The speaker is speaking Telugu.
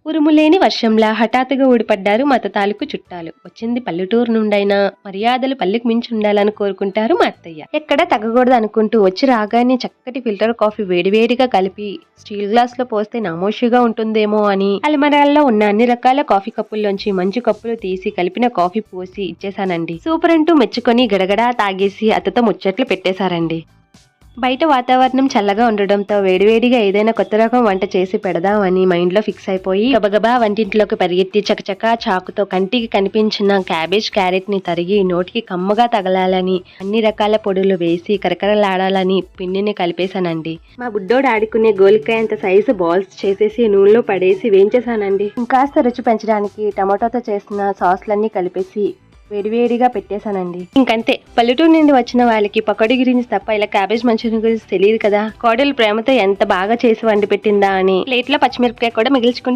ఉరుములేని వర్షంలా హఠాత్తుగా ఊడిపడ్డారు మత తాలూకు చుట్టాలు. వచ్చింది పల్లెటూరు నుండైనా మర్యాదలు పల్లెకు మించి ఉండాలని కోరుకుంటారు మా అత్తయ్య. ఎక్కడ తగ్గకూడదు అనుకుంటూ వచ్చి రాగానే చక్కటి ఫిల్టర్ కాఫీ వేడివేడిగా కలిపి స్టీల్ గ్లాస్ లో పోస్తే నామోషిగా ఉంటుందేమో అని అలమరాల్లో ఉన్న అన్ని రకాల కాఫీ కప్పుల్లోంచి మంచి కప్పులు తీసి కలిపిన కాఫీ పోసి ఇచ్చేసానండి. సూపర్ అంటూ మెచ్చుకొని గడగడా తాగేసి అత్తతో ముచ్చట్లు పెట్టేశారండి. బయట వాతావరణం చల్లగా ఉండడంతో వేడివేడిగా ఏదైనా కొత్త రకం వంట చేసి పెడదామని మైండ్లో ఫిక్స్ అయిపోయి గబగబా వంటింట్లోకి పరిగెత్తి చకచకా చాకుతో కంటికి కనిపించిన క్యాబేజ్ క్యారెట్ ని తరిగి నోటికి కమ్మగా తగలాలని అన్ని రకాల పొడులు వేసి కరకరలాడాలని పిండిని కలిపేశానండి. మా బుడ్డోడు ఆడుకునే గోలికాయ అంత సైజు బాల్స్ చేసేసి నూనెలో పడేసి వేయించేశానండి. ఇంకాస్త రుచి పెంచడానికి టమాటోతో చేసిన సాస్లన్నీ కలిపేసి వేడివేడిగా పెట్టేశానండి. ఇంకంతే. పల్లెటూరు నుండి వచ్చిన వాళ్ళకి పకోడీ గురించి తప్ప ఇలా క్యాబేజ్ మంచూరియన్ గురించి తెలియదు కదా. కోడలు ప్రేమతో ఎంత బాగా చేసి వండి పెట్టిందా అని ప్లేట్లో పచ్చిమిరపకాయ కూడా మిగిల్చుకుంటే